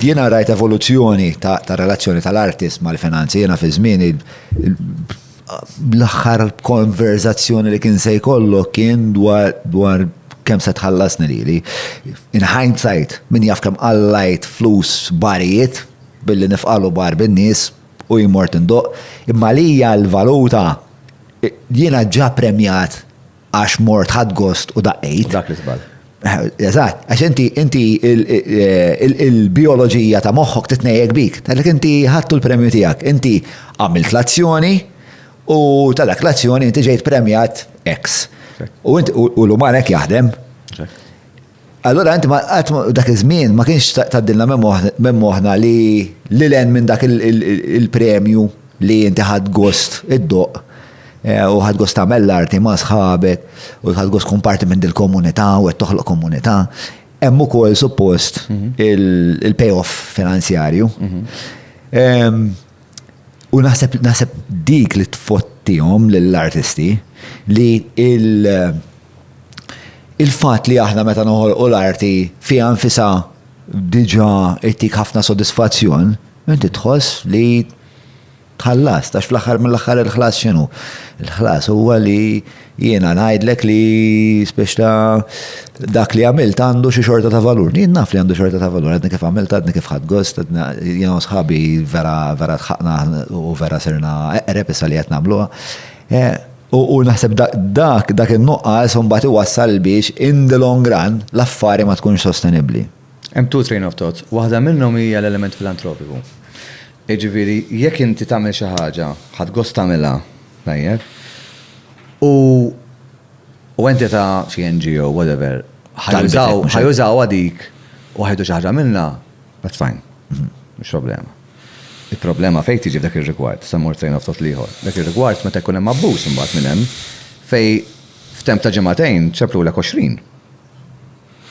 jiena rajt evoluzzjoni ta' relazzjoni tal-artist mal-finanzi, jiena fi żmien l-aħħar konverzazzjoni li kien se jkollok kien dwar kemm se tħallasni lili. In hindsight, min jaf kemm qallajt flus barijiet billi nifqalu bar bin-nies u jmort indoq, imma li hija l-valuta jiena ġa premjat għax mort ħadd gost u daqqejt. Dak li żball. Eżatt, għax inti il-bioloġija ta' moħħok titnejjek bik, għalek inti ħadtu l-premju tiegħek, inti għamilt l-azzjoni u tal-dak l-azzjoni inti ġejt premjat X. U l-uman hekk jaħdem. Allora inti dak iż-żmien ma kienx tgħaddilna minn moħħna li l-en minn dak il-premju li inti ħadd gost id-doq. U ħad gost tagħmel l-arti ma' sħabek, u ħad gost komparti minn dil-komunità u qed toħloq komunità. Hemm ukoll suppost il-payoff finanzjarju. U naħseb dik li tfottihom lill-artisti li il-fatt li aħna meta noħolqu l-arti fiha nfisha diġà ittik ħafna sodisfazzjon, inti tħoss li tħallas, tax fl-axar mill-axar il-ħlas xinu. Il-ħlas huwa li jiena ngħidlek li speċta dak li għamilt għandu xi xorta ta' valur. Jien naf li għandu xorta ta' valur, għadni kif għamilt, għadni kif ħadd gost, jiena sħabi vera tħaqna u vera sirna eqreb issa li qed nagħmluha. U naħseb dak in-nuqqas mbagħad iwassal biex in the long run l-affari ma tkunx sostenibbli. Hemm two train of thoughts. Waħda minnhom hija l-element filantropiku. Ġifieri, jekk inti tagħmel xi ħaġa, ħadd gost tagħmilha, tajjeb. U inti ta' xi NGO, whatever, ħajużaw dik u ħajdu xi ħaġa minnha, that's fine. Mhux problema. Il-problema fejn tiġi f'dak ir-rigward, sa mort train of thought ieħor. Dak ir-rigward meta jkun hemm abbuż imbagħad minn hemm fejn f'temp ta' ġimagħtejn ċeplulek 20.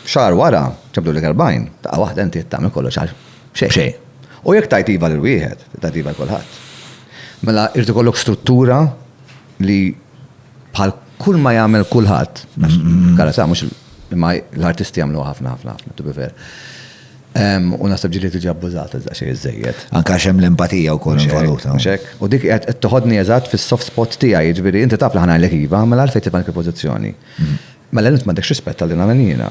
Xahar wara ċeplulek 40. Ta' waħda inti tagħmel kollox għal xejn. U jekk tajt iva l-wieħed, tajt iva l-kulħadd. Mela irdu kollok struttura li bħal kull ma jagħmel kulħadd. Karata mhux imma l-artisti jagħmlu ħafna, to be fair. U naħseb ġieli tiġi abbużata iżda xejn iżejjed. Anke hemm l-empatija wkoll involuta. U dik qed toħodni eżatt fis-soft spot tiegħi, jiġifieri inti taf li ħanajlek iva, mela għalfejn tibqa' il-pożizzjoni. Mela int m'għandekx rispett għal din jiena.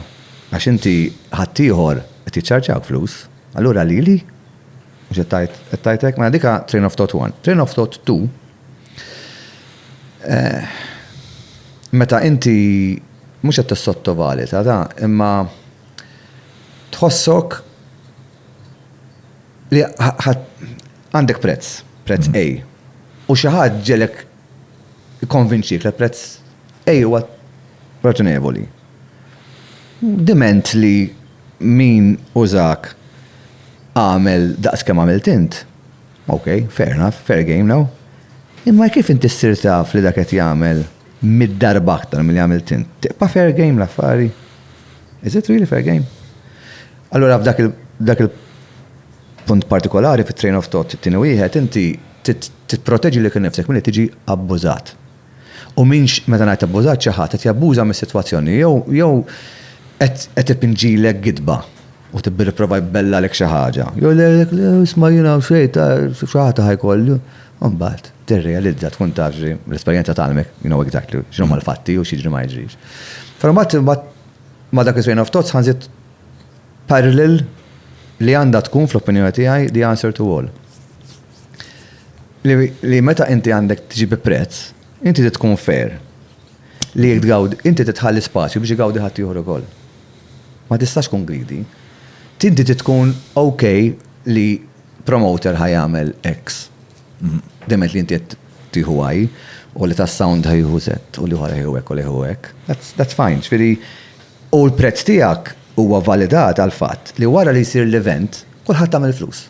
Għax inti ħadd ieħor qed jiċċarġawk flus, allura lili mux għettajtek, ma dika train of thought 1. Train of thought 2, meta inti mux għet t-sottovali, imma tħossok li għandek prezz A, u xaħad ġelek konvinċik li prezz A huwa raġunevoli. Diment li min użak għamel daqs kemm għamilt int. Ok, fair enough, fair game now. Imma kif inti ssir taf li dak qed jagħmel mid-darba aktar milli għamilt int? Tibqa' fair game l-affari. Is it really fair game? Allura f'dak il-punt partikolari fit-train of thought it-tieni wieħed inti titproteġi lek innifsek milli tiġi abbużat. U minx meta ngħid abbużat xi ħadd qed jabbuża mis-sitwazzjoni jew qed ipinġilek gidba. U tibbi riprova jbella lek xi ħaġa. Jgħidlek isma' jiena xejn xi ħaġa ħajkollu. Mbagħad tirrealizza tkun taf l-esperjenza tagħmek, you know exactly x'inhu mal-fatti u x'jiġri ma jiġrix. Mbagħad ma dak is-train of thoughts ħanżid parallel li għandha tkun fl-opinjoni tiegħi the answer to all. Li meta inti għandek tiġi bi prezz, inti tkun fair. Li jgħid inti titħalli spazju biex igawdi ħadd ieħor ukoll. Ma tistax tkun greedy. Tinti tkun ok li promoter ħajamel X. Demet li inti tiħu għaj, u li tas sound ħajħu Z, u li ħara ħajħu ek, u li ħu ek. That's fine. Ġifieri, u l-prezz tiegħek huwa validat għal fatt li wara li jsir l-event, kulħadd tagħmel flus.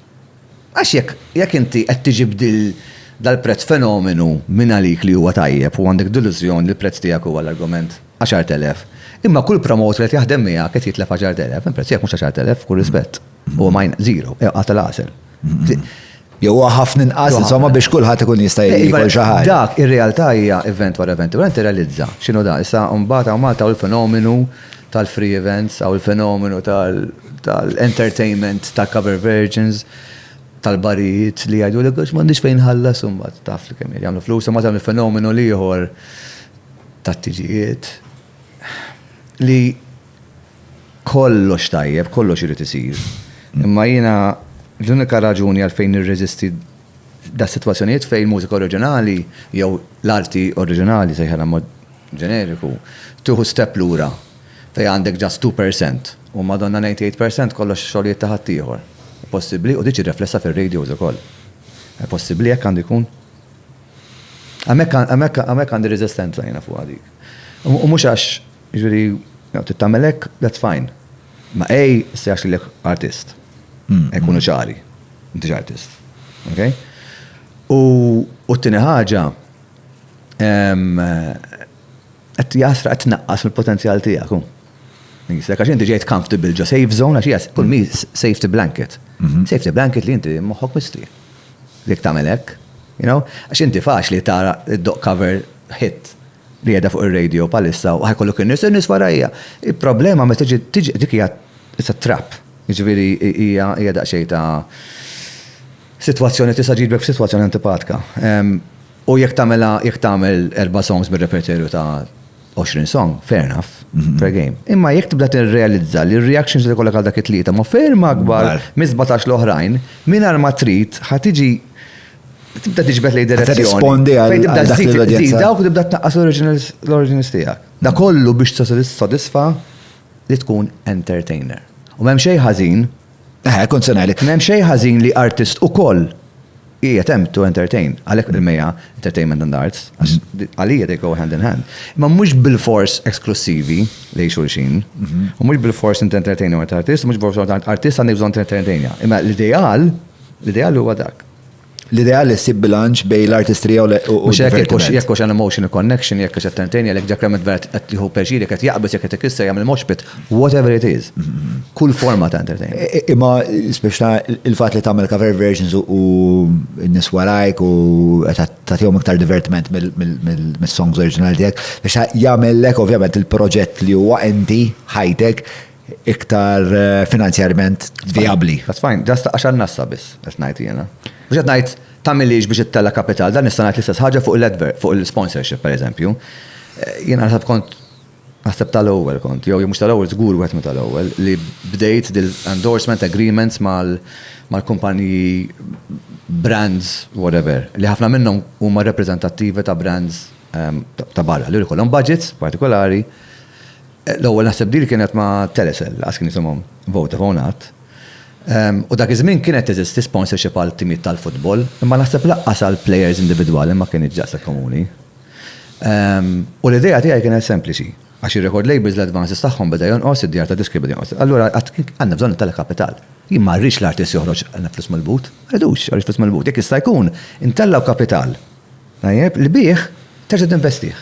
Għax jekk inti qed tiġib dal-prezz fenomenu minn għalik li huwa tajjeb u għandek delużjon li l-prezz tiegħek huwa l-argument 10,000. Imma kull promoter li jaħdem miegħek qed jitlef 10,000, il-prezz tiegħek mhux 10,000 kull rispett. U majn zero, qatel għasel. Jew ħafna inqas insomma biex kulħadd ikun jista' jkun xi ħaġa. Dak ir-realtà hija event wara event, u inti realizza x'inhu da issa mbagħad hawn Malta u l-fenomenu tal-free events, aw il-fenomenu tal-entertainment, tal-cover versions, tal-barijiet li għajdu li għax mandiġ fejn ħallas umbat taf li kemm jagħmlu flus ma tagħmlu fenomenu liħor tat-tiġijiet li kollox tajjeb, kollox irid isir. Imma jiena l-unika raġuni għalfejn nirreżisti da situazzjonijiet fejn mużika oriġinali jew l-arti oriġinali sejħala mod ġeneriku tuħu step lura fejn għandek just 2% u madonna 98% kollox xogħlijiet ta' ħaddieħor. Possibbli u diġi riflessa fir-radios ukoll. Possibbli hekk għandu jkun. Hemmhekk għandi reżistenza jiena fuq dik. U mhux għax jiġri titagħmel hekk, that's fine. Ma sejax lilek artist. Ekunu ċari. Inti artist. Okay? U t-tieni ħaġa qed jasra qed tnaqqas mill-potenzjal tiegħek. Għax inti ġejt comfortable ġo safe zone għax kull mi safety blanket. Safety blanket li inti moħħok mistri. Dik tagħmel hekk, you know? Għax inti faċli tara id-dog cover hit li qiegħda fuq ir-radio palissa u ħajkollok in-nies warajja. Il-problema meta tiġi dik hija it's a trap. Jiġifieri hija daqsxejn ta' sitwazzjoni tista' ġibek f'sitwazzjoni antipatika. U jekk tagħmel 4 songs mir-repertorju ta' 20 song, fair enough, fair game. Imma jekk tibda tirrealizza li r-reactions li kollha għal dak it-tlieta ma ferm akbar mis-17 l-oħrajn, mingħajr ma trid ħatiġi tibda tiġbed lejn direzzjoni. Rispondi għal dak l-udjenza. Dawk tibda tnaqqas l-originals tiegħek. Da kollu biex tissodisfa li tkun entertainer. U m'hemm xejn ħażin. Konsonali. M'hemm xejn ħażin li artist ukoll attempt to entertain, għalek il-meja entertainment and arts, għalija they go hand in hand. Ma mux bil-fors eksklusivi li xulxin, u mux bil-fors entertain u artist, mux bil-fors artist għandek bżon entertainja. Imma l-ideal huwa dak. L-ideal li ssib bilanċ bej l-artistrija u jekkux an emotional connection, jekkux entertainja, jekk ġakrament vera tħu perġiri, jekk jaqbis, jekk tikissa, jagħmel moshpit, whatever it is. Kull forma ta' entertainment. Imma speċna il-fatt li tagħmel cover versions u n-nies warajk u tagħtihom iktar divertiment mill-songs oriġinali tiegħek biex jagħmellek ovvjament il-proġett li huwa inti ħajtek iktar finanzjarment viabli. That's fine, just għaxan nassa biss, qed ngħid jiena. Biex ngħid tagħmilix biex ittella kapital, dan nista' ngħid l-istess ħaġa fuq il-sponsorship pereżempju. Jiena naħseb tal-ewwel kont, jew mhux tal-ewwel żgur wieħed minn tal-ewwel li bdejt dil-endorsement agreements mal-kumpaniji brands whatever, li ħafna minnhom huma rappreżentattivi ta' brands ta' barra, li jkollhom budgets partikolari. L-ewwel naħseb dil kienet ma' Telecel, għas kien jisimhom Vodafone. U dak iż-żmien kienet teżisti sponsorship għal timijiet tal-futbol, imma naħseb laqqas għal players individwali ma kien iġġasa komuni. U l-idea tiegħi kienet sempliċi, għax ir-record labels l-advances tagħhom beda jonqos, id-djar ta' diski beda jonqos. Allura għandna bżonn tal-kapital. Jien ma rridx l-artist joħroġ għandna flus mal-but, rridux għarix flus mal-but. Jekk jista' jkun intellaw kapital. Tajjeb, li bih terġa' tinvestih.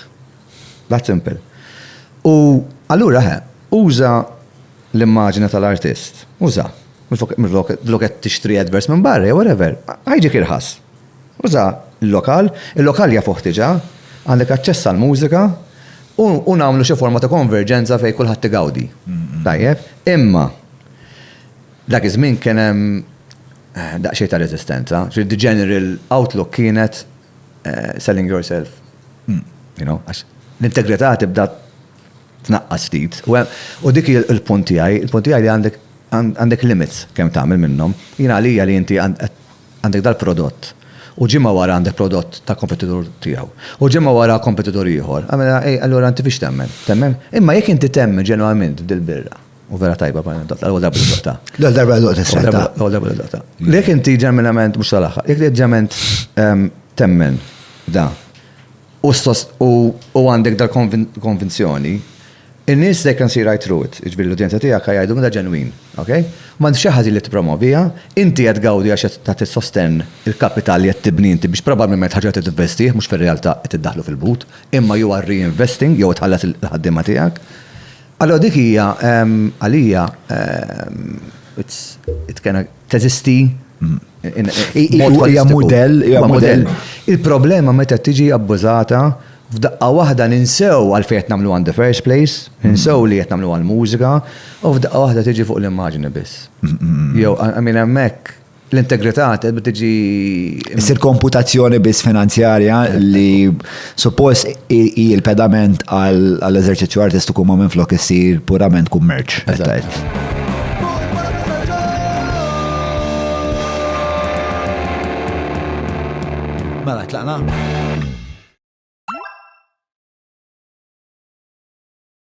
That simple. U allura uża l-immaġina tal-artist. Uża. Mil-lok qed tixtri advers minn barra, whatever. Ħajġik irħas. Uża il-lokal jafuh diġà, għandek aċċess għall-mużika u nagħmlu xi forma ta' konverġenza fejn kulħadd tigawdi. Tajjeb, imma dak iż-żmien kien hemm daqsxejn ta' reżistenza. The general outlook kienet selling yourself. You know, għax l-integrità tibda tnaqqas ftit. U dik il-punt tiegħi li għandek limits kemm tagħmel minnhom. Jiena għalija li inti għandek dal-prodott u ġimma wara għandek prodott ta' kompetitur tiegħu. U ġimma wara kompetitur ieħor. Allura inti fiex temmen? Temmen? Imma jekk inti temmen ġenwalment dil-birra u vera tajba l-ewwel darba l-dotta. L-ewwel darba l-dotta. L-ewwel darba l-dotta. Jekk inti ġenwalment mhux tal-aħħar, jekk ġenwalment temmen da u għandek dal-konvinzjoni, in-nies they can see right through it. Iġbir l-udjenza tiegħek jgħidu da ġenwin, okay? Ma xi ħaġa li tippromovija, inti qed gawdi għax qed tissosten il-kapital li qed tibni inti biex probabbilment ħaġa qed tinvestih mhux fir-realtà qed iddaħlu fil-but, imma you are reinvesting jew tħallas il-ħaddiema tiegħek. Allora dik hija għalija it kien teżisti hija mudell. Il-problema meta tiġi abbużata f'daqqa waħda ninsew għalfejn qed nagħmlu on the first place, ninsew li qed nagħmlu għall-mużika, u f'daqqa waħda tiġi fuq l-immaġni biss. Jew hemmhekk l-integrità qed tiġi Issir komputazzjoni biss finanzjarja li suppost il-pedament għall-eżerċizzju artistiku ma minflok issir purament kummerċ. Mela, tlaqna?